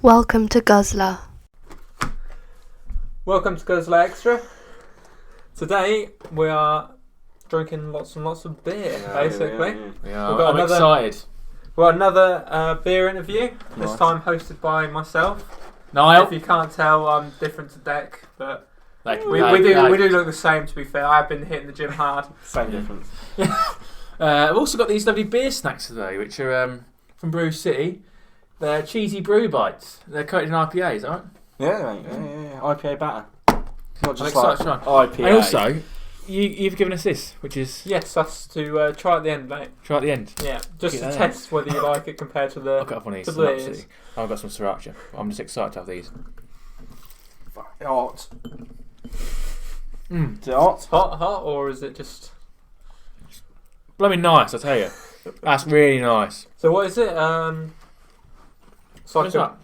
Welcome to Guzzler. Welcome to Guzzler Extra. Today we are drinking lots and lots of beer, basically. Yeah, I'm excited. We've got another beer interview, this Nice. time hosted by myself. Niall. If you can't tell, I'm different to Deck, but we No, do look the same, to be fair. I've been hitting the gym hard. Same difference. I've also got these lovely beer snacks today, which are from Brew City. They're cheesy brew bites. They're coated in IPA, is that right? Yeah. IPA batter. Not I'm just excited like to try. IPA. And also, you've given us this, which is Yes, that's to try at the end, mate. try at the end. Yeah, just Yeah. to test whether you like it compared to I'll the... cut off one of these. The some beers. absolutely- I've got some sriracha. I'm just excited to have these. hot. Mm. Is it hot? Hot, or is it just... Blooming nice, I tell you. That's really nice. So what is it? It's like What's that?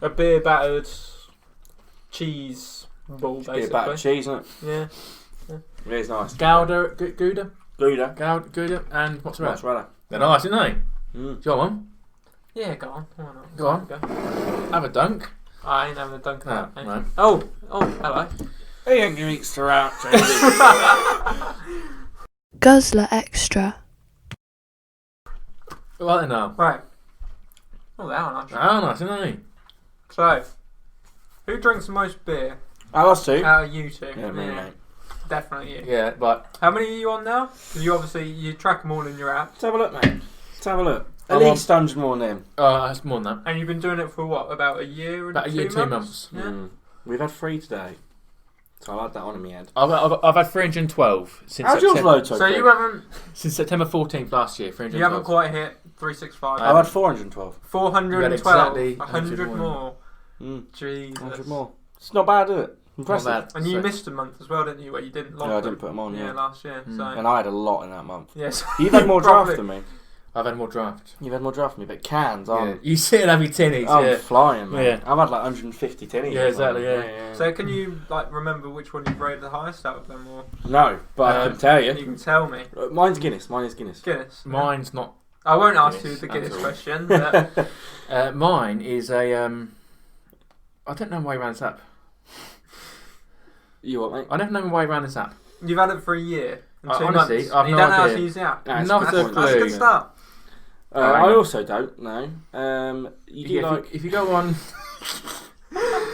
a beer battered cheese ball, Bit basically. of battered cheese, isn't it? Yeah. It is nice. Gouda, and mozzarella. Mozzarella. They're nice, aren't they? Mm. Do you want one? Yeah, go on. Why not? Go on. Have a dunk. I ain't having a dunk of No, that, mate. no. Oh, hello. He ain't gonna eat sriracha. Guzzler Extra. Right then now. Right. Oh, they are nice. Oh, nice, aren't they? So, who drinks the most beer Us two. out of you two? Yeah, me, mate. Definitely you. Yeah, but How many are you on now? 'Cause you obviously, you track them all in your app. Let's have a look, mate. Let's have a look. At I'm least 100 more than him. that's more than that. And you've been doing it for what, about a year and About a year, 2 months? months. Yeah. We've had 3 today. So I'll add that on in my head. I've had 312 since How's yours September, load so So quick? you haven't 14th last year. 312. you haven't quite hit 365. I've had 412. 412. exactly 100 100 more. Mm. Jesus. 100 more. It's not bad, is it? Impressive. Not bad. And you So- missed a month as well, didn't you? Where you didn't log Yeah, I them? didn't put them on, yeah. last year. Mm. So And I had a lot in that month. yes. You've had more draft Probably. than me. I've had more draft. You've had more draft than me, but cans, Yeah. You sit and have your tinnies. I'm Yeah. flying, man. Yeah. I've had like 150 tinnies. Yeah, exactly, yeah. So can you like remember which one you've rated the highest out of them, or No, but I can tell you you. can tell me? Mine's Guinness. Mine is Guinness. Guinness. yeah. Mine's not. I won't ask Guinness you the at Guinness all. question. But Mine is a. I don't know my way around this app. You what, mate? I never know my way around this app. you've had it for a year and 2 honestly, months. I've you no don't know how to idea. use the app. Nah, it's Not good a point. That's a clue. good start. I also don't know. You do Yeah, like if you go on.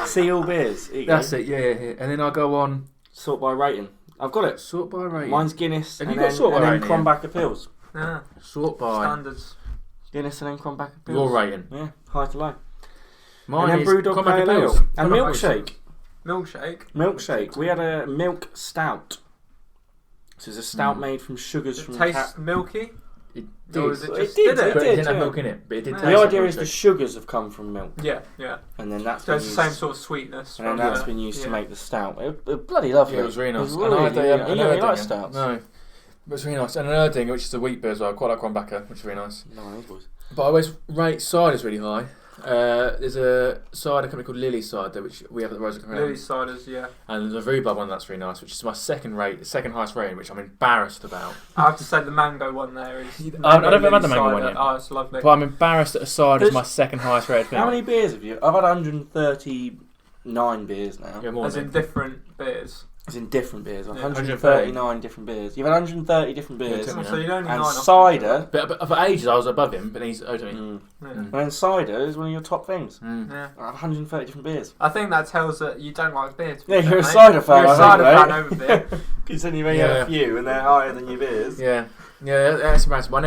see all beers. Here you go. That's it. Yeah. And then I go on Sort by rating. I've got it. sort by rating. Mine's Guinness. Have and you got then, sort by and then rating, Crombacher Pills. Yeah. Sort by Standards. Guinness and then Crombacher Pills. your rating. Yeah, high to low. Mine and then is Brewdog Crombacher Pale Ale. Pills. And Crombacher Pills. Milkshake. Milkshake. Milkshake. We had a milk stout. So it's a stout made from sugars Does from it the taste milky? It Or did. is it It just did, did it? But it didn't yeah. have milk in it. But it did. Yeah. taste The like idea is the milkshake. sugars have come from milk. Yeah. And then that's So been it's used, the same sort of sweetness. and then from that's the- been used to yeah. make the stout. It bloody lovely. Yeah, it was really nice. Really, And I had you a, don't really like stouts. No, but it's really nice. And an Erding, which is a wheat beer as well. I quite like Crombacher, which is really nice. No, these boys. But I always rate ciders really high. There's a cider company called Lily Cider, which we have at the Rosa Crown. Lily ciders, yeah. And there's a rhubarb one that's really nice, which is my second highest rating, which I'm embarrassed about. I have to say the mango one there is. I don't know if I've had Lily the mango one cider. yet. Oh, it's lovely. But I'm embarrassed that a cider is There's- my second highest rated thing. How many beers have you? I've had 139 beers now. Yeah, more As than in that. different beers. It's in different beers. Yeah. 139 different beers. You've had 130 different Yeah, beers. took me So you're only And 9 off. cider. But for ages I was above him, but then he's owed me. Yeah. And then cider is one of your top things. Yeah. I have 130 different beers. I think that tells that you don't like beer. To be Yeah, fair, you're a mate. cider fan, You're a I cider think, fan mate. over beer. Considering you've only Yeah. had a few and they're higher than your beers. Yeah, that's embarrassing. But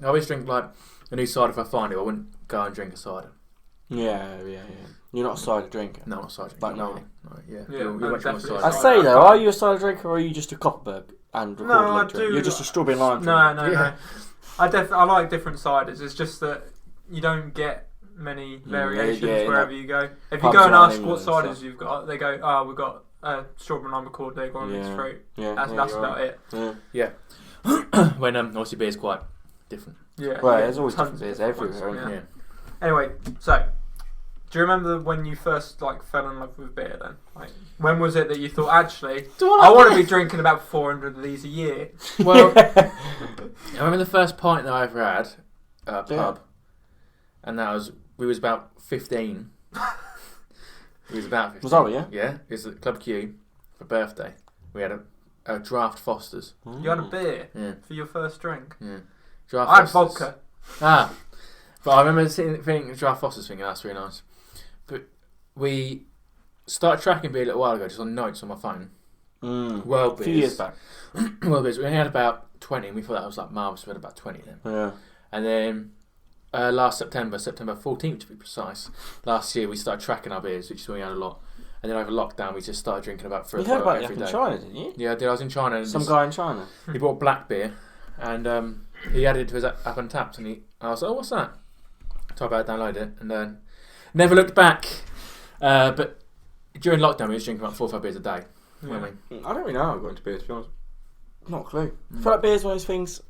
I always drink like a new cider if I find it. I wouldn't go and drink a cider. Yeah. You're not a cider drinker. No, not cider. Like no, Noel. no, yeah. Yeah, You're no, much more definitely cider. I'd say though, are you a cider drinker or are you just a Copperberg and record No, I drinker? do- You're just a strawberry and lime No, drinker. no. I like different ciders. It's just that you don't get many variations yeah, wherever no. you go. If you Pubs go and around ask what England and ciders stuff. you've got, they go, "Oh, we've got strawberry lime accord, they've got mixed Yeah. fruit." Yeah, That's you're about right. it. Yeah. When obviously beer's quite different. Yeah. Well, yeah, there's always tons different of beers different everywhere, ones, isn't Yeah. Anyway, so do you remember when you first fell in love with beer? Then, when was it that you thought, actually, I want to be drinking about 400 of these a year? Well, I remember the first pint that I ever had at a pub, and that was we was about 15, He was about 15. Was Ollie, yeah? Yeah, it was at Club Q for birthday. We had a draft Foster's. You had a beer Yeah. for your first drink. Yeah. Draft I had Foster's. vodka. Ah. But I remember thinking the draft Foster's thing, that's really nice. But we started tracking beer a little while ago, just on notes on my phone. World A beers. few years back. World beers. We only had about 20, and we thought that was like marvellous. We had about 20 then. Yeah. And then last September 14th to be precise, last year we started tracking our beers, which is when we had a lot. And then over lockdown we just started drinking about 3 or You 4 heard about it every up in day. China, didn't you? Yeah, I did. I was in China. And Some guy in China. he bought black beer, and he added it to his Up and Tapped, and I was like, oh, what's that? So I about downloaded it, and never looked back. But during lockdown we was drinking about 4 or 5 beers a day. Yeah. weren't we? I don't really know how I got into beer, to be honest. Not a clue. I feel like beer's one of those things.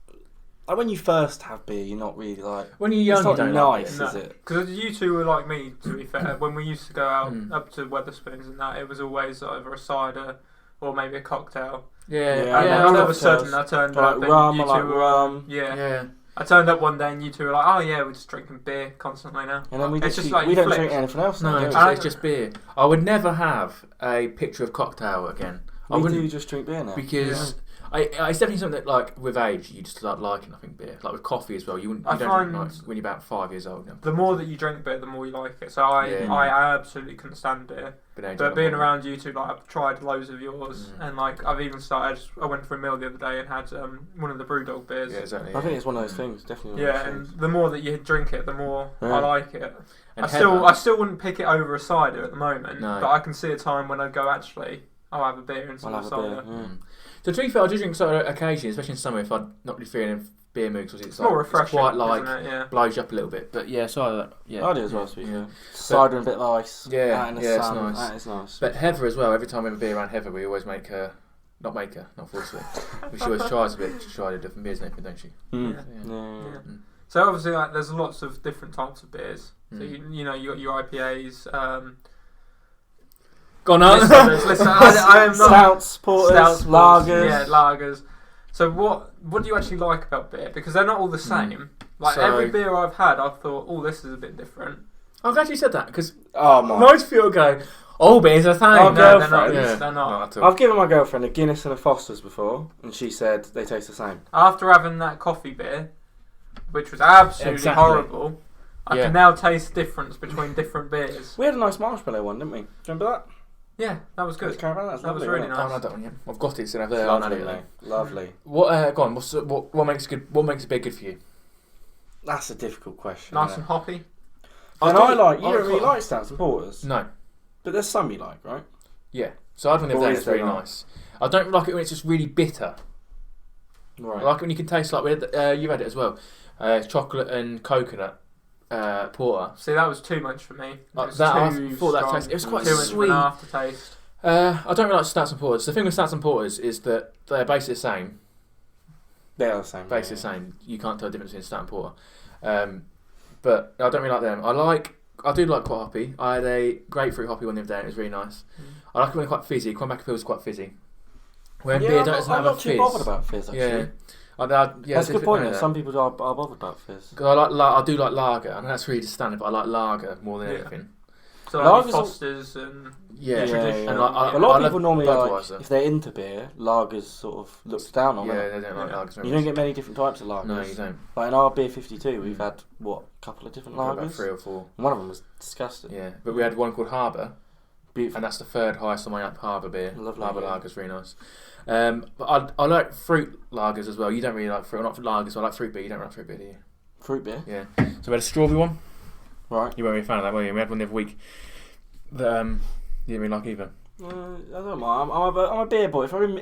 Like when you first have beer, you're not really like. When you're young, It's you not don't nice, like is it. it? Because you two were like me, to be fair. When we used to go out Mm. up to Weatherspoons and that, it was always either a cider or maybe a cocktail. Yeah, Yeah, And yeah. then I all love of a sudden I cocktails. turned Like up and rum, you I two like were rum. yeah. I turned up one day and you two were like, oh yeah, we're just drinking beer constantly now. And then we It's just just like we you don't flipped. drink anything else. No, now, it's do we? just, it's just beer. I would never have a picture of cocktail again. I We wouldn't, do just drink beer now. because it's definitely something that, like, with age, you just start liking. I think beer, like with coffee as well. You wouldn't. You I don't find drink like when you're about 5 years old. Now. The more that you drink beer, the more you like it. So I Yeah. I absolutely couldn't stand beer. But But being around you two, like I've tried loads of yours, Mm. and like I've even started. I went for a meal the other day and had one of the Brewdog beers. yeah, exactly. I think it's one of those things. Definitely. One Yeah, of those and things. the more that you drink it, the more Yeah. I like it. And I still wouldn't pick it over a cider at the moment, No. but I can see a time when I go actually, I'll have a beer instead I'll of have a cider. beer. Yeah. So to be fair, I do drink cider occasionally, especially in summer if I'm not really feeling beer mood, because It's more refreshing. quite like isn't it? Yeah. blows you up a little bit. But yeah, cider. Yeah, I do as well, to be Yeah. fair. Cider and a bit of ice. Yeah, out in the yeah, it's sun. nice. That is nice. But Heather as well. Every time we have a beer around Heather, we always not forcefully. She always tries a bit to try the different beers and everything, don't she? Mm. Yeah. Yeah. Yeah. So obviously, like, there's lots of different types of beers. So Mm. you know, you got your IPAs. Gone on. Listen, I am not Stouts, porters, lagers. Yeah, lagers. So what do you actually like about beer? Because they're not all the same. Like So- every beer I've had, I've thought, oh, this is a bit different. I'm glad you said that, because Oh my. most people go, "Oh, beers are thing." Oh, No, they're not. girlfriend. Yeah. They're not. Not at all. I've given my girlfriend a Guinness and a Foster's before, and she said they taste the same. After having that coffee beer, which was absolutely Exactly. horrible, I Yeah. can now taste the difference between different beers. We had a nice marshmallow one, didn't we? Do you remember that? Yeah, that was good. Caravan, that's That was lovely, really wasn't I nice. haven't had that one yet. I've got it, so I've it? there. Lovely, lovely. What? Go on. What makes good? What makes a beer good for you? That's a difficult question. Nice isn't and hoppy. it? And I I do- like. You I don't really quite- like stouts and porters, No. but there's some you like, right? Yeah. So I had one the other What day. is It's really there not? nice. I don't like it when it's just really bitter. Right. I like it when you can taste like you've had it as well. Chocolate and coconut porter. See, that was too much for me. It Like was that, I too thought that strong. tasted. It was quite too much of sweet. an aftertaste. I don't really like stouts and porters. The thing with stouts and porters is that they're basically the same. They are the same. Basically the same. You can't tell the difference between stout and porter. But I don't really like them. I do like quite hoppy. I had a grapefruit hoppy one the other day. And it was really nice. I like it when it's quite fizzy. Cranberry Pills is quite fizzy. When beer doesn't I'm have a not too fizz. bothered about fizz, actually. Yeah. Yeah, That's a good point. different- Some people are bothered about fizz. 'Cause I do like lager. I know that's really standard, but I like lager more than Yeah. anything. So like Lagers Foster's and Yeah, tradition. And like, a lot I of people love normally like, Budweiser. if they're into beer, lagers sort of looked down on. Yeah, innit? they don't like Yeah. lagers. very You don't much. get many different types of lagers. No, you don't. Like in our beer 52, we've Mm. had what, a couple of different Probably lagers. about 3 or 4. And one of them was disgusting. Yeah, but we had one called Harbour, Beautiful. and that's the third highest on my app. Harbour beer. Lovely, Harbour yeah. lager's really nice. But I like fruit lagers as well. You don't really like fruit, not lagers. So I like fruit beer. You don't like fruit beer, do you? Fruit beer, Yeah. So we had a strawberry one. right? You weren't really a fan of that, were you? We had one the other week that you didn't really like either. I don't mind. I'm a beer boy. If I'm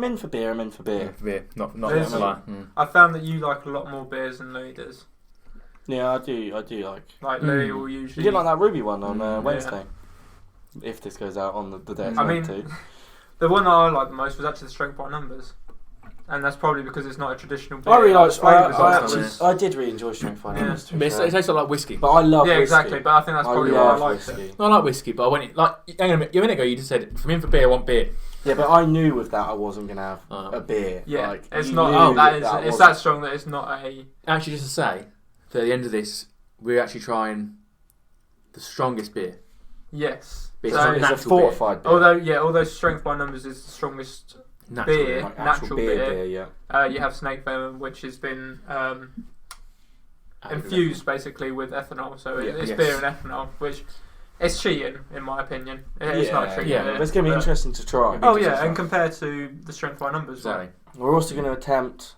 in for beer, I'm in for beer. Yeah, for beer, not There's a lie. Mm. I found that you like a lot more beers than Louis does. Yeah, I do like. Like Louis Mm. will You usually. didn't like that Ruby one on Yeah. Wednesday. If this goes out on the day it's I meant mean, to. the one that I liked the most was actually the Strength by Numbers, and that's probably because it's not a traditional beer. I really liked. The flavours I on actually- it was- I did really enjoy Strength by Yeah. Numbers. to be But it fair. tastes like whiskey. But I love yeah, whiskey. exactly. But I think that's probably why I love liked it. whiskey. I like whiskey, but I went like hang on a minute. A minute ago, you just said if I'm in for beer, I want beer. Yeah, but I knew with that I wasn't gonna have Oh. a beer. Yeah, like, it's you not. knew Oh, that is. that It's wasn't- that strong that it's not a. Actually, just to say, that at the end of this, we're actually trying the strongest beer. Yes. Beer. So, It's It's a natural beer. fortified beer. although strength by numbers is the strongest Natural beer, Like natural beer. yeah. You have snake venom, which has been Added infused basically with ethanol. So Yeah. it's Yes. beer and ethanol, which it's cheating in my opinion. It's not cheating. Yeah. But it's going to be interesting to try. Oh yeah, and compared to the strength by numbers, Exactly. We're also going to attempt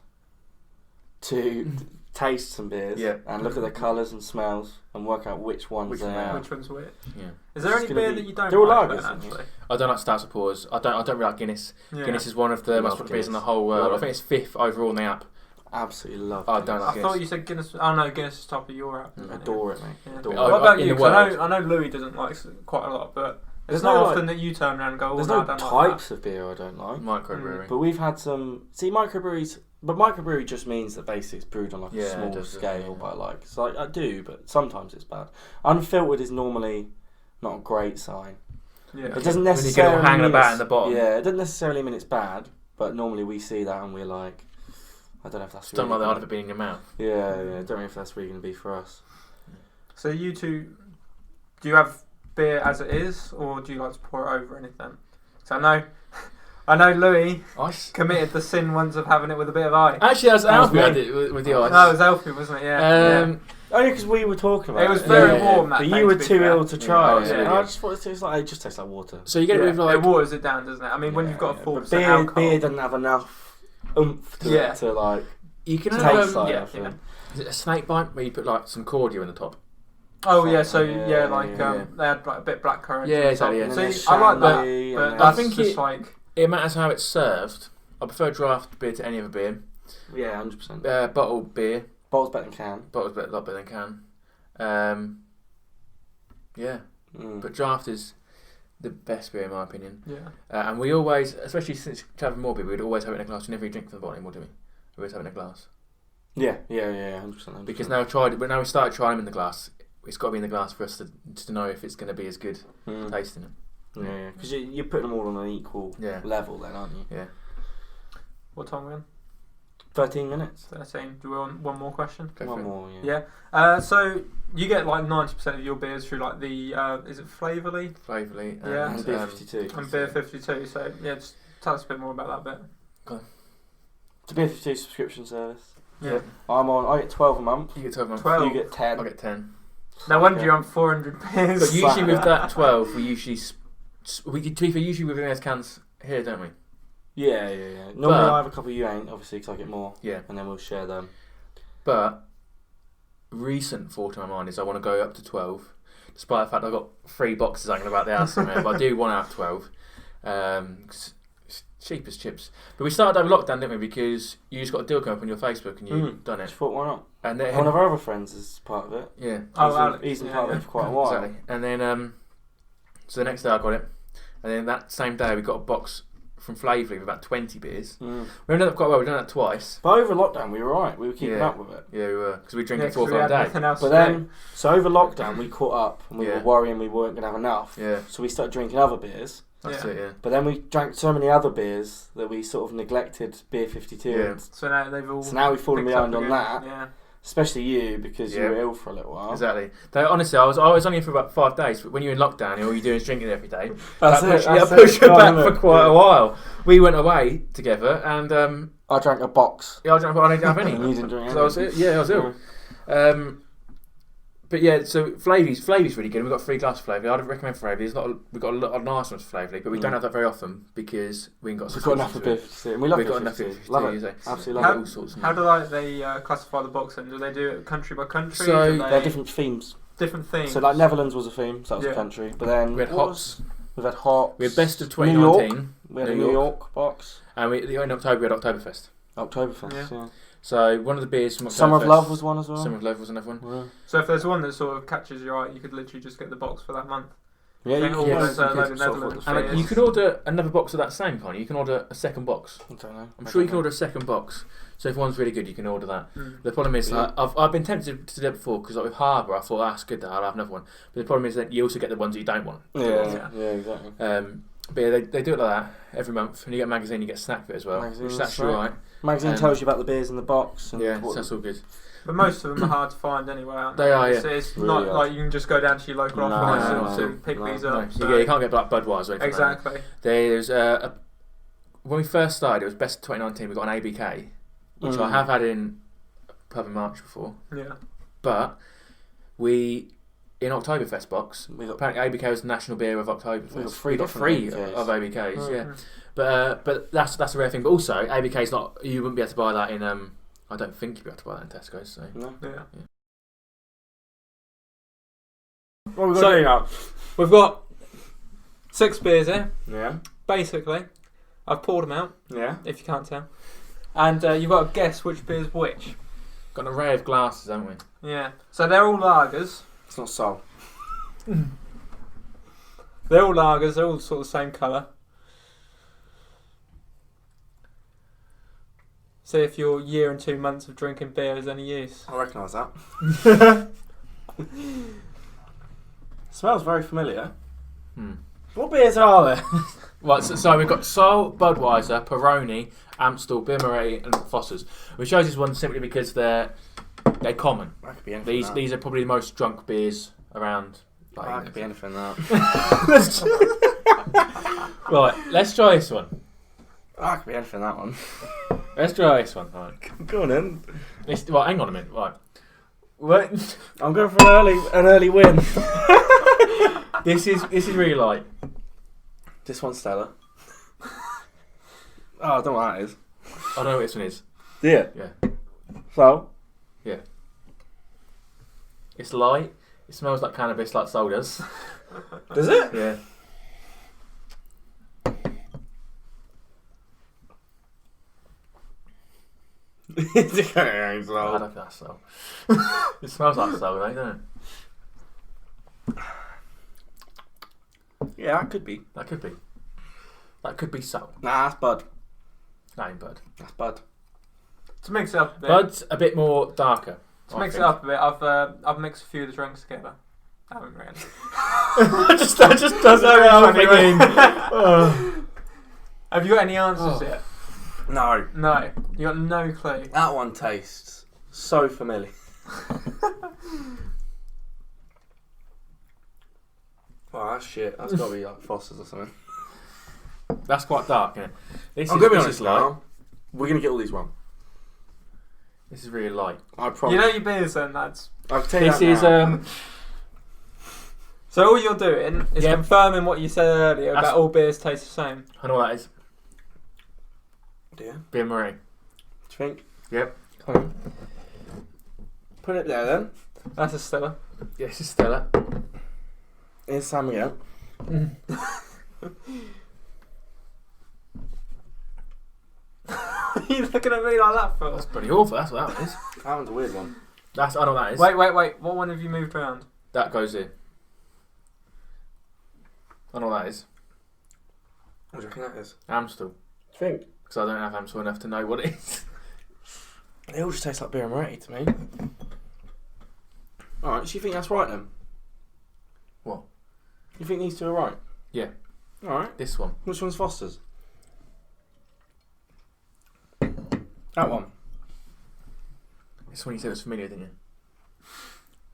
to taste some beers Yeah. and look at their colours and smells and work out which ones Which they one they are. are. which one's which? Yeah. Is there It's any gonna beer be- that you don't they're all like? lagers, then, aren't actually? I don't like stouts or pours. I don't really like Guinness. Yeah. Guinness is one of the most Love beers in the Guinness. whole world. Love I it. think it's 5th overall in the app. Absolutely love I Guinness. don't like I Guinness. thought you said Guinness. Oh no, Guinness is top of your app. Mm. Adore it, mate. Yeah. Adore Oh, it. What about in you? the 'Cause world. I know Louis doesn't like quite a lot, but There's it's not no, often that you turn around and go, "Oh, There's no, no I don't like types of beer I don't like. Microbrewery. But we've had some. See, microbreweries. But microbrewery just means that basically it's brewed on like Yeah, a it small does, scale. yeah. But like, so I do, but sometimes it's bad. Unfiltered is normally not a great sign. that." Yeah. It doesn't When you get it necessarily all hanging mean about it's- in the bottom. Yeah, it doesn't necessarily mean it's bad. But normally we see that and we're like, I don't know if that's. Just don't like the really idea of it being in your mouth. Yeah, I don't know if that's really going to be for us. So you two, do you have beer as it is, or do you like to pour it over anything? So I know Louis Ice. committed the sin once of having it with a bit of ice. Actually, that's That was Alfie I me. did with the ice. No, it was Elfie, wasn't it? Yeah. Only because we were talking about it. It was very Yeah. warm that But day, you were to be too fair. ill to try Yeah, it. yeah, And yeah. I just thought it just tastes like water. So you get it with Yeah, like it waters it down, doesn't it? I mean, when you've got a Yeah, 4% but beer, alcohol. beer doesn't have enough oomph to Yeah. it to like you can taste have like yeah, it, I think. is it a snake bite where you put like some cordial in the top? Oh yeah, so Yeah, like yeah. they had like a bit of blackcurrant. Yeah, and exactly, stuff. yeah. See, And then I like that, shandy, but and that's I think just it- like It matters how it's served. I prefer draft beer to any other beer. then- yeah, 100%. Bottled beer. Bottle's better than can. Bottled's a lot better than can. Yeah, but draft is the best beer in my opinion. yeah. And we always, especially since having more beer, we'd always have it in a glass. We never drink from the bottle anymore, do we? We always have it in a glass. Yeah, 100%. Because now we started trying them in the glass. It's got to be in the glass for us to know if it's going to be as good tasting it. Yeah, because you're putting them all on an equal Yeah. level then, aren't you? Yeah. What time are we on? 13 minutes. 13. Do we want one more question? Go for One it. more, Yeah. So you get like 90% of your beers through like the is it Flavorly Flavorly. Yeah. And, And beer 52. and Beer 52? So yeah, just tell us a bit more about that bit. It's a beer 52 subscription service. Yeah. I get 12 a month. You get 12 months. 12. You get 10. I get 10. No wonder you're on 400 beers. But usually with that 12, we usually usually we bring those cans here, don't we? Yeah. Normally But- I have a couple you ain't, obviously, because I get more. Yeah. And then we'll share them. But recent thought in my mind is I want to go up to 12, despite the fact I've got 3 boxes hanging about the house somewhere. But I do want to have 12. 'Cause it's cheap as chips. But we started over lockdown, didn't we? Because you just got a deal come up on your Facebook and you've done I it. just thought, why not? And then One of our other friends is part of it. yeah, Oh, Alex. He's been Yeah, part of yeah. it for quite a while. exactly. And then so the next day I got it, and then that same day we got a box from Flavorly with about 20 beers. Mm. We've done that quite well. We've done that twice. But over lockdown, we were alright. We were keeping Yeah. up with it. Yeah, we were because we drink Yeah, it 4 or 'cause we 5 had a day. nothing else But to then, do. so over lockdown, we caught up and we Yeah. were worrying we weren't going to have enough. Yeah, So we started drinking other beers. that's Yeah. it. Yeah. But then we drank so many other beers that we sort of neglected Beer 52. Yeah. And So now they've all. so now we've fallen picked up behind on again. that. Yeah. Especially you, because you Yeah. were ill for a little while. Exactly. Though, honestly, I was only in for about 5 days. But when you're in lockdown, all you do is drinking every day. That's That it. pushed you back for quite a while. We went away together, and I drank a box. yeah, I didn't have any. And you didn't drink any. So I was I was ill. But yeah, so Flavy's really good. We've got 3 glasses of Flavy. I'd recommend Flavy. We've got a lot of nice ones for Flavy, but we don't have that very often because we ain't got. We've got enough of Beer 52. And we love We've Beer got enough 52. of Love it. it. Absolutely How- love all it. sorts. Of How do they classify the box then? Do they do it country by country? So- Do They're they different themes. different themes. So like Netherlands was a theme, so that was Yeah. a country. But then We had what hops. was- We've had hops. We had best of New York. 2019, We had a New New York. York box. and in October we had Oktoberfest. Oktoberfest. Yeah. Yeah. So one of the beers from Oktoberfest, Summer of Love was one as well. Summer of Love was another one. Yeah. So if there's one that sort of catches your eye, you could literally just get the box for that month. Yeah, Think you all can. those, You load of can sort of Netherlands order And beers. you can order another box of that same kind. You can order a second box. I don't know. I'm sure you can order a second box. So if one's really good, you can order that. Mm. The problem is, Yeah. I've been tempted to do it before because like with Harbour, I thought that's good. I'll have another one. But the problem is that you also get the ones that you don't want. Yeah, exactly. But yeah, they do it like that every month. When you get a magazine, you get a snack bit as well, Magazine which is and actually snack. right. Magazine tells you about the beers in the box. And Yeah, what- so that's all good. But most of them are hard to find anyway, aren't they? They are, yeah. It's Really not hard. like you can just go down to your local No, office no, and pick no. these No, up. So. you can't get like Budweiser or anything. Exactly. Like that. There's when we first started, it was best of 2019. We got an ABK, which I have had in pub in March before. Yeah. But we in Oktoberfest box. We got Apparently, ABK was the national beer of Oktoberfest. We got three got different three ABKs. of ABKs. Mm. Yeah, but that's a rare thing. But also, ABK's not. You wouldn't be able to buy that in. I don't think you'd be able to buy that in Tesco's. So. no. Yeah. What we got So- to do now? We've got 6 beers here, Yeah. basically. I've poured them out, Yeah. if you can't tell. And you've got to guess which beer's which. Got an array of glasses, haven't we? Yeah. So they're all lagers. It's not Sol. They're all lagers. They're all sort of the same colour. See if your year and 2 months of drinking beer is any use. I recognise that. Smells very familiar. What beers are there? Right, so we've got Sol, Budweiser, Peroni, Amstel, Birmery, and Foster's. We chose this one simply because they're common. That could be anything. These are probably the most drunk beers around. That could be anything. That. Right, let's try this one. That could be anything. That one. Let's try this one. Right. Go on then. Well, hang on a minute. Right. What? I'm going for an early win. This is really light. This one's Stella. Oh, I don't know what that is. I don't know what this one is. Yeah. Yeah. So? It's light. It smells like cannabis, like Sol does. Does it? Yeah. I don't think that's Sol. It smells like Sol, right, doesn't it? Yeah, that could be. That could be. That could be Sol. Nah, that's Bud. That ain't Bud. That's Bud. To mix it up a bit. Bud's a bit more darker. To mix it up a bit, I've mixed a few of the drinks together. I haven't really. that just doesn't help me. Have you got any answers yet? No. No. You got no clue. That one tastes so familiar. Oh, that's shit. That's got to be like Foster's or something. That's quite dark, isn't it? This I'm is, going to be this honest is light. now. We're going to get all these wrong. This is really light. I promise. You know your beers then, lads. I'll tell you This that is now. So all you're doing is Yeah. confirming what you said earlier That's- about all beers taste the same. I know what that is. Yeah. Beer Marie. Do you think? Yep. Come on. Put it there then. That's a Stella. Yeah, this is Stella. Here's Sam again. Are you looking at me like that for? That's pretty awful. That's what that is. That one's a weird one. I know what that is. Wait. What one have you moved around? That goes in. I know what that is. What do you reckon that is? Amstel. Do you think? Because I don't have Amstel enough to know what it is. They all just taste like beer and Moretti to me. Alright, so you think that's right then? What? You think these two are right? Yeah. Alright. This one. Which one's Foster's? That one. This one you said was familiar, didn't you?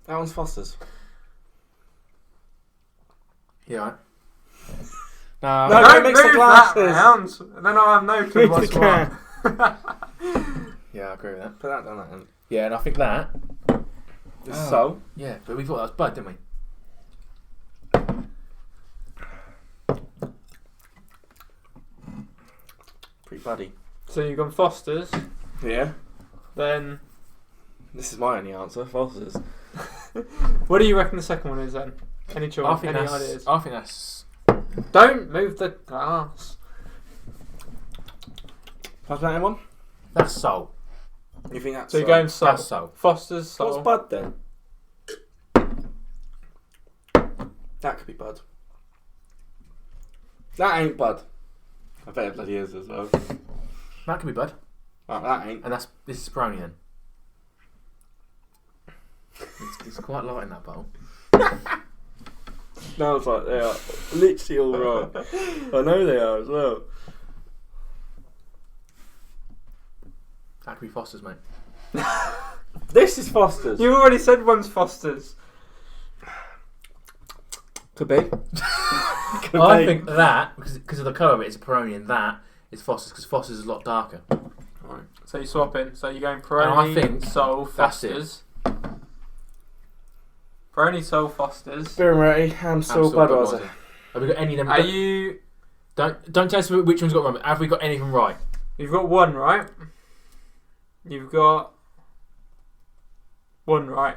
That one's Foster's. Yeah, right. No, Don't don't mix the move glasses. that round. Then I'll have no clue Move what's the what. Yeah, I agree with that. Put that down that end. Yeah, and I think that. This is so. Yeah, but we thought that was Bud, didn't we? Pretty buddy. So you've gone Foster's, Yeah. then This is my only answer. Foster's. what do you reckon the second one is then? Any choice? I think Any that's. ideas? I think that's. Don't move the glass. Pass that one. That's Sol. You think that's So you're going Sol. That's Sol. Foster's Sol. What's Bud then? That could be Bud. That ain't Bud. I bet it bloody is as well. That could be Bud. Right, that ain't. And this is Peroni then. It's quite light in that bowl. No, it's like they are literally all right. I know they are as well. That could be Foster's, mate. This is Foster's. You already said one's Foster's. Could be. I think that, because of the colour of it, it's a Peroni, and that is Foster's, because Foster's is a lot darker. Right. So you're swapping. So you're going And Peroni, I think Sol, that's it. Foster's. Peroni, Sol, Foster's. Brewmeister, Amstel, Budweiser. Have we got any of them? Are you... Don't tell us which one's got wrong. Have we got any of them right? You've got one right. You've got one right.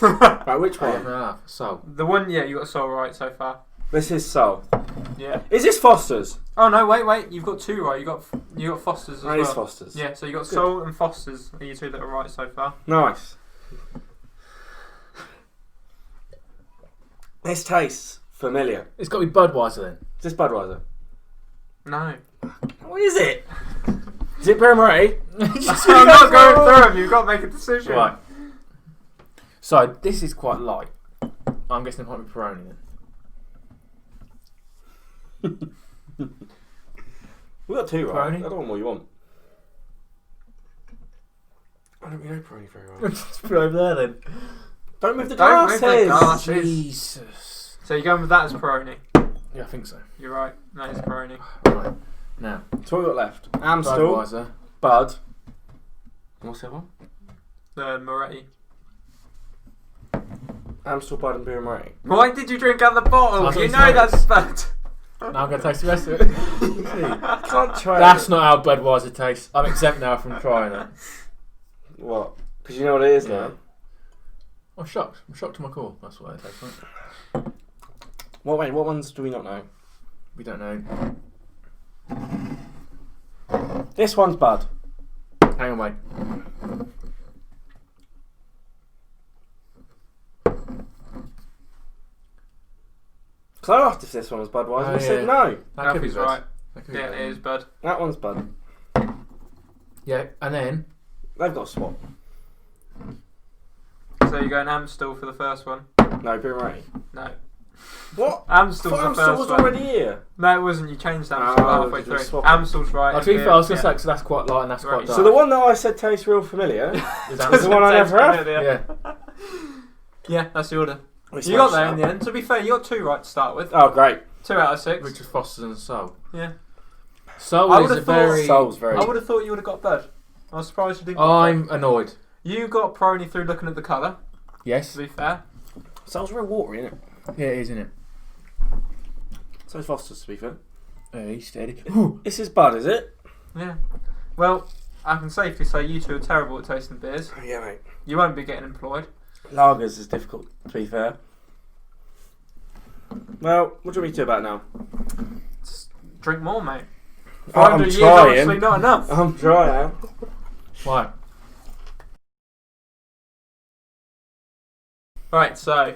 Right, which one? So. The one, yeah, you got Sol right so far. This is Sol. Yeah. Is this Foster's? Oh no, wait. You've got two right. You got Foster's as That well. is Foster's. Yeah, so you got Good. Sol and Foster's. Are you two that are right so far? Nice. This tastes familiar. It's got to be Budweiser then. Is this Budweiser? No. What is it? Is it Brewmeister? I'm not going through them. You've got to make a decision. Right. So this is quite light. I'm guessing it might be Peroni then. We got two right. Peroni? I don't know what you want. I don't really know Peroni very well. Just put it over there then. Don't move the Don't move glasses. the glasses. Jesus. So you're going with that as Peroni. Yeah, I think so. You're right. That is Peroni. Right. Now, So what we got left? Amstel, Budweiser. Bud. What's the other one? The Moretti. Amstel, Bud, and Brewmeister. Why did you drink out the bottle? That's what You it's know like. that's bad. Now I'm going to taste the rest of it. I can't try That's it. not how Budweiser tastes. I'm exempt now from trying it. What? Because you know what it is Yeah. now. I'm shocked. I'm shocked to my core. That's what it tastes like. What ones do we not know? We don't know. This one's Bud. Hang on, wait. Because I asked if this one was Budweiser. Oh, I said yeah. no. That could be Alfie's Bud. right. That could be Yeah, Bud. it is Bud. That one's Bud. Yeah, and then They've got a swap. So you're going Amstel for the first one? No, Brewmeister. No. What? Amstel's the Amstel first was one. already here. No, it wasn't. You changed Amstel Oh, halfway did we through. swap it? Amstel's right. to be here, fair, I was going to yeah. say, because that's quite light and that's Right. quite dark. So the one that I said tastes real familiar is is the one I never have. Yeah. Yeah, that's the order. We You got smashed there in that. the end. To be fair, you got two right to start with. Oh, great. 2 out of 6. Which is Foster's and Soul. Yeah. Soul I is would've a thought very... Soul's very. I would have thought you would have got Bud. I was surprised you didn't. Get Bud. I'm annoyed. You got Peroni through looking at the colour. Yes. To be fair. Soul's real watery, isn't it? Yeah, it is, isn't it? So's Foster's, to be fair. Hey, steady. This is Bud, is it? Yeah. Well, I can safely say you two are terrible at tasting beers. Oh, yeah, mate. You won't be getting employed. Lagers is difficult, to be fair. Well, what do we do about now? Just drink more, mate. Oh, I'm 500 years trying. obviously not enough. I'm trying. Why? Right, so.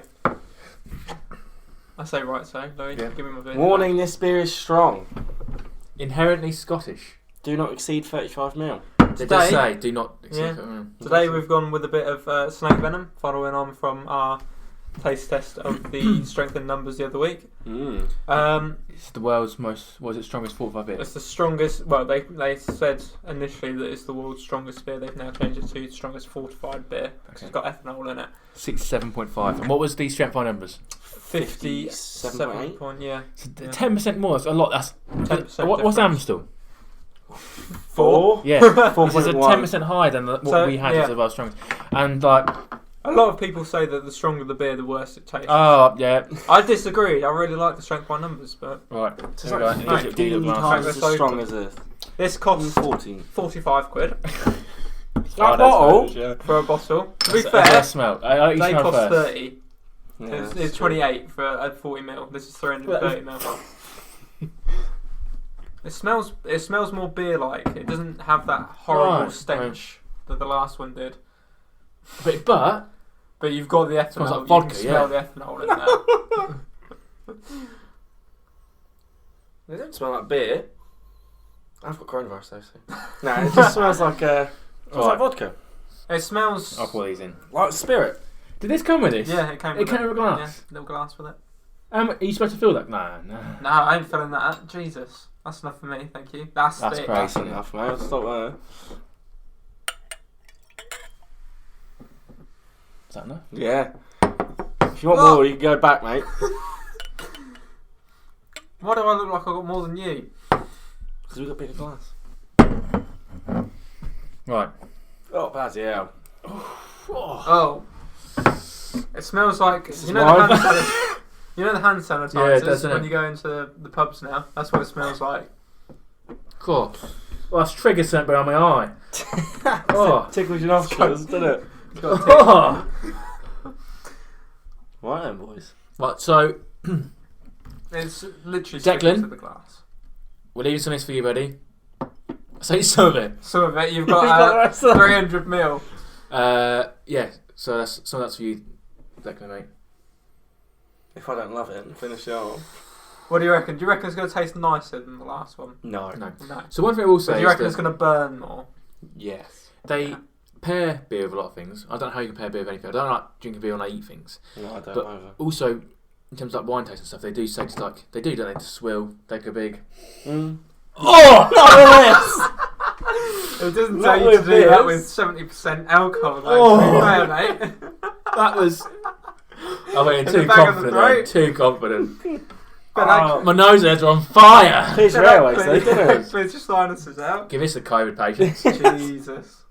I say right, so. Louis, Yeah. give me my beer. Warning, this beer is strong. Inherently Scottish. Do not exceed 35ml. They Today- do say, do not exceed Yeah. it. Today we've gone with a bit of snake venom, following on from our taste test of the strength in numbers the other week. It's the world's most, was it strongest 45 beer? It's the strongest. Well, they said initially that it's the world's strongest beer. They've now changed it to the strongest fortified beer because Okay. it's got ethanol in it. 67.5. And what was the strength by numbers? 57 point. Yeah. So Yeah. 10% more. That's a lot. That's 10% what's difference. Amstel? 4. Yeah, this is a 4.1. 10% higher than what So, we had yeah. as of our strongest. And like, A lot of people say that the stronger the beer, the worse it tastes. oh yeah, I disagreed. I really like the strength by numbers, but right. It's There like we go. 15 Glasses. times That's as so strong as this. this costs 14. 45 quid Oh, That that's bottle? rubbish, yeah. for a bottle. To be That's- fair, that's smell. I they smell cost first. 30. Yeah, It's that's 28 for a 40ml. This is 330ml. It smells more beer-like. It doesn't have that horrible Right, stench that the last one did. But But you've got the ethanol. Smells like You vodka, can smell yeah. the ethanol in there. They don't smell like beer. I've got coronavirus though, so. No, it just smells like Right. vodka. It smells. I'll pour these in. Like spirit. Did this come with this? Yeah, it came. It With came with a Yeah, glass. little glass with it. Are you supposed to fill that? Nah. No, I ain't filling that up. Jesus, that's enough for me. Thank you. That's That's it. crazy. That's enough, mate. I'll stop there. Is that enough? Yeah. If you want more, you can go back, mate. Why do I look like I got more than you? Because we've got bigger glass. Right. Oh, bloody hell. Oh. It smells like This is you know mine. the hand sanitizer. You know the hand sanitizers Yeah, it does, doesn't when it? you go into the pubs now. That's what it smells like. Cool. Well, that's triggered something behind my eye. Oh. Tickles your nostrils, doesn't it? It's got a tick. Oh. Right then, boys. Right, so It's literally Declan? sticking to the glass. we're leaving some of this for you, buddy. Say some of it. Some of it you've Got the got rest of it. 300 mil. Yeah. So that's for you, Declan, mate. If I don't love it, finish it off. What do you reckon? Do you reckon it's going to taste nicer than the last one? No. No. No. So one thing I will But say do you is reckon it's that going to burn more? Yes. they pair beer with a lot of things. I don't know how you can pair beer with anything. I don't like drinking beer when I eat things. No, I don't But either. also, in terms of like wine taste and stuff, they do say to like they do, don't they? To swill, take a big. Mm. Oh! It doesn't Not tell you to with do that this. with 70% alcohol. Like, Oh. to be fair, mate. That was. I went in In too the back of the confident. throat. Then, too confident. But Oh. My nose hairs are on fire. Clears your airways, though, doesn't it? Clears your sinuses out. Give this a COVID patient. Jesus.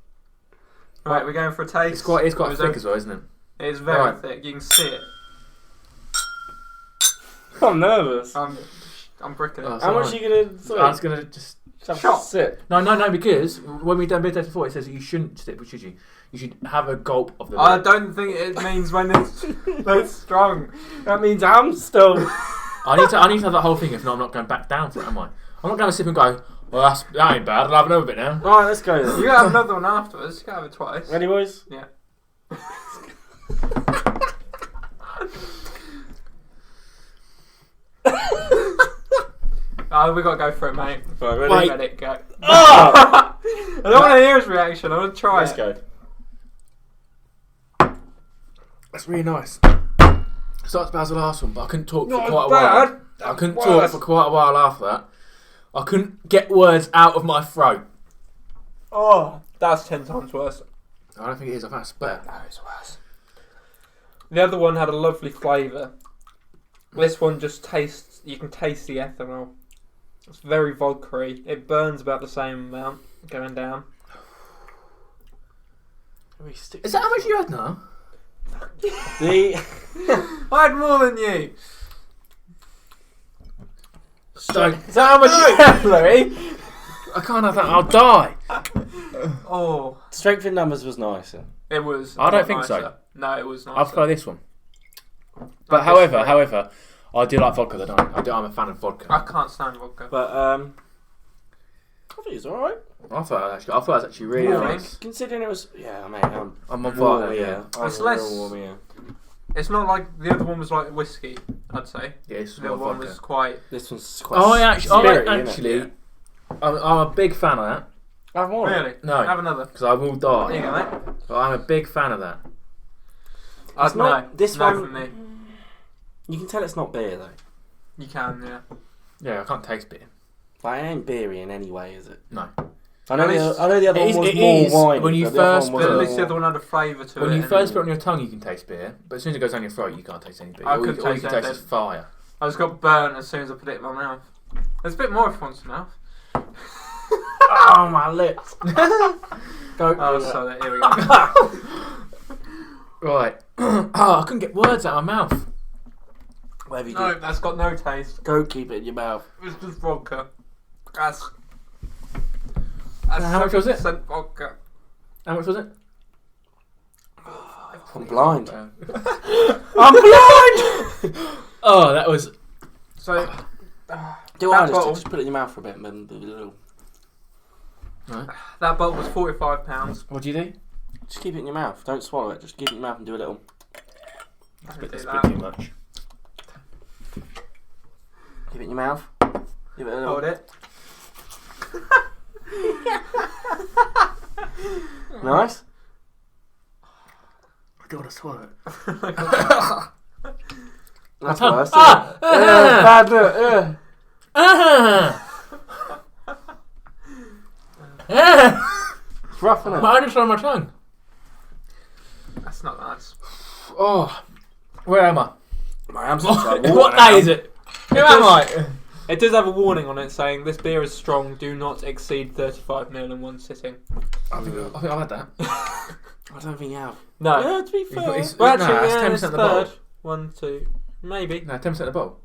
Right, we're going for a taste. It's quite Or thick is as well, isn't it? It is very Right. thick. You can see it. I'm nervous. I'm bricking it. Oh, How much are you going to I was gonna just. have Shot. a sip? No, because when we done beer test before, it says that you shouldn't sip, but should you? You should have a gulp of the beer. I don't think it means when it's that strong. That means I'm still... I need to have that whole thing. If not, I'm not going back down for it, am I? I'm not going to sip and go. Well, that ain't bad. I'll have another bit now. Right, let's go You then. gotta have another one afterwards. You gotta have it twice. Ready, boys? Yeah. Oh, we gotta go for it, mate. Right, ready? Wait. Let it go. Ah! I don't want to hear his reaction. I want to try Let's it. go. That's really nice. Starts about the last one, but I couldn't talk for Not quite a as while. bad. I couldn't Worse. talk for quite a while after that. I couldn't get words out of my throat. Oh, that's 10 times worse. I don't think it is. I think it's better. No, it's worse. The other one had a lovely flavour. This one just tastes. You can taste the ethanol. It's very vodka-y. It burns about the same amount going down. Is that how much you had now? I had more than you. Don't. Is that how much you had, Louis? I can't have that. I'll die. Oh, Strength in numbers was nicer. it was. I don't not think so. nicer. No, it was nicer. I prefer this one. I But however, I do like vodka. I'm a fan of vodka. I can't stand vodka. But, I think it's alright. I thought it was actually really Yeah. nice. Considering it was... Yeah, mate, I'm on warm, fire. yeah. It's I'm less- real warm, yeah. It's not like the other one was like whiskey. I'd say Yeah, it's the more other one vodka. was quite. This one's quite Oh, I spirity, innit? actually, I'm a big fan of that. Have more. Really? No. Have another. Because I will There you die. go, mate. But I'm a big fan of that. I'd not- no. this no one- from me. You can tell it's not beer, though. You can, yeah. Yeah, I can't taste beer. Like, it ain't beery in any way, is it? No. I know, At least- I know the other It one is- was it more is wine. when you but the other first one But at was least the more- other one had a flavour to it. When you and first put it on your tongue, you can taste beer. But as soon as it goes down your throat, you can't taste any beer. I All you couldn't all you taste can taste is anything. fire. I just got burnt as soon as I put it in my mouth. There's a bit more if you want some mouth. Oh, my lips. Go. Oh, sorry. Here we go. Right. Oh, I couldn't get words out of my mouth. Whatever you No, do. that's got no taste. Go keep it in your mouth. It's just vodka. That's How much was it? 7% vodka. How much was it? I'm blind. I'm blind! Ah. Oh, that was. So, Do what I That just bottle- did. Just put it in your mouth for a bit and then do a little... Right. that bottle was £45. What do you do? Just keep it in your mouth. Don't swallow it. Just keep it in your mouth and do a little... That's That's a bit too much. Keep it in your mouth. Give it a little... Hold it. Nice? I don't want to swallow it. That's tongue. worse. Ah! Bad look. Yeah. Ah! Ah! It's rough, isn't it? I just on my tongue. That's not nice. Oh, where am I? My arms are What day is it? Where am I? It does have a warning on it saying this beer is strong. Do not exceed 35ml in one sitting. I think I've had that. I don't think you have. No. Yeah, to be fair. It's, Well, nah, actually, it's yeah, 10% it's of the bottle. third. 1, 2, maybe. No, 10% of the bottle.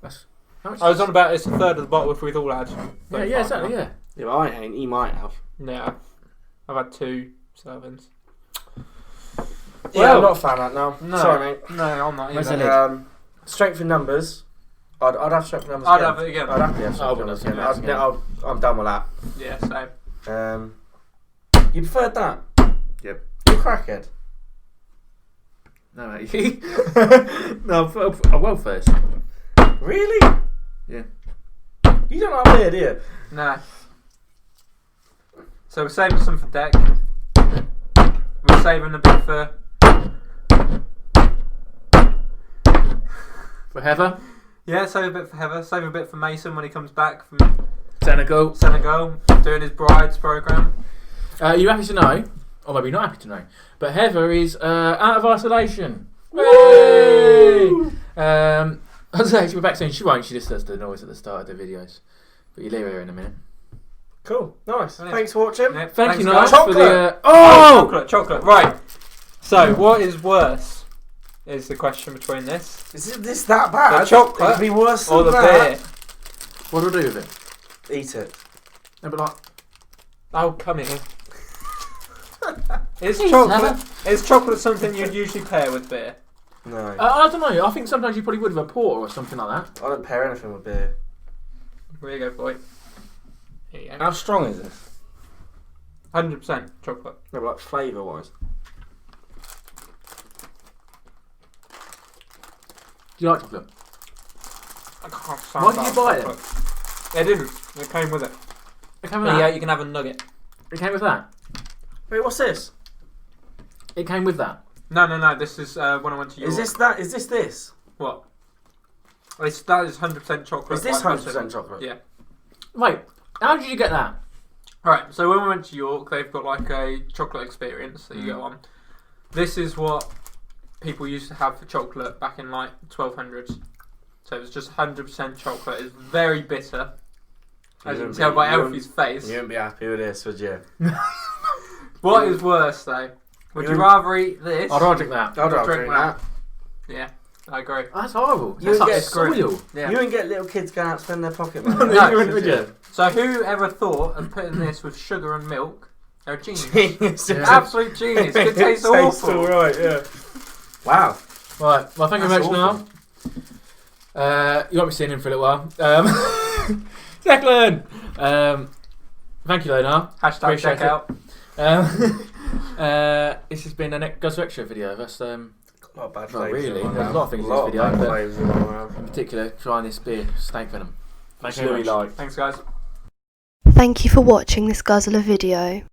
That's how much? I was on about it's a third of the bottle if we'd all had. Yeah, exactly. Yeah. Yeah, but I ain't. He might have. Yeah, I've had 2 servings. Yeah, Well, I'm not a fan of that now. No, Sorry, mate. No, I'm not Where's either. the lid? Strength in numbers. I'd have strength in numbers. I'd again. have it again. I'd happily have strength in I numbers wouldn't again. have strength I'm done with that. Yeah, same. You preferred that? Yep. You crackhead. No, mate. No, I'm well first. Really? Yeah. You don't like beer, do you? No. So we're saving some for deck. We're saving a bit for. For Heather, Yeah, save a bit for Heather. Save a bit for Mason when he comes back from Senegal. Senegal doing his brides program. You happy to know, or maybe not happy to know, but Heather is out of isolation. Woo! Yay! I was actually we're back soon. She won't. She just does the noise at the start of the videos. But you'll hear her in a minute. Cool. Nice. Yeah. Thanks for watching. Yeah, Thank you, guys. Nice, for the. Oh! Chocolate. Right. So, what is worse? Is the question between this Is this that bad? The chocolate It'd be worse or than the that. beer? What do I do with it? Eat it. No, but like, Oh, come here. Is chocolate something you'd usually pair with beer? No. I don't know. I think sometimes you probably would with a porter or something like that. I don't pair anything with beer. Here you go, boy. Here you go. How strong is this? 100% chocolate. No, but like flavour wise. Do you like chocolate? I can't stand Why did you buy it? It didn't. It came with it. It came with Yeah, that. you can have a nugget. It came with that. Wait, what's this? It came with that. No. This is when I went to York. Is this that? Is this? What? That is 100% chocolate. Is this 5%. 100% chocolate? Yeah. Wait, how did you get that? Alright, so when we went to York, they've got like a chocolate experience that you go on. This is what people used to have for chocolate back in like 1200s. So it was just 100% chocolate. It's very bitter. As you can tell by Elfie's face. You wouldn't be happy with this, would you? What is worse though? Would you You- rather eat this? I'd rather drink that. I'd rather drink drink that. Yeah, I agree. That's horrible. You That's would like get soil. Yeah. You wouldn't get little kids going out and spend their pocket money. No, You wouldn't, would you? So who ever thought of putting this with sugar and milk? They're a genius. Genius. Yeah. Absolute genius. It tastes awful. alright, yeah. Wow. Right, well, thank you very That's much, Noel. You won't be seeing him for a little while. Declan! Thank you, though, Noel. Hashtag Appreciate check out. This has been a Goes to Extra video. That's Not bad not flavours really. in my There's a mouth. lot of things in Lot this of video, bad but flavours in my mouth. in particular, trying this beer, Snake Venom. Thank Which you very Louis much. liked. Thanks, guys. Thank you for watching this Guzzler video.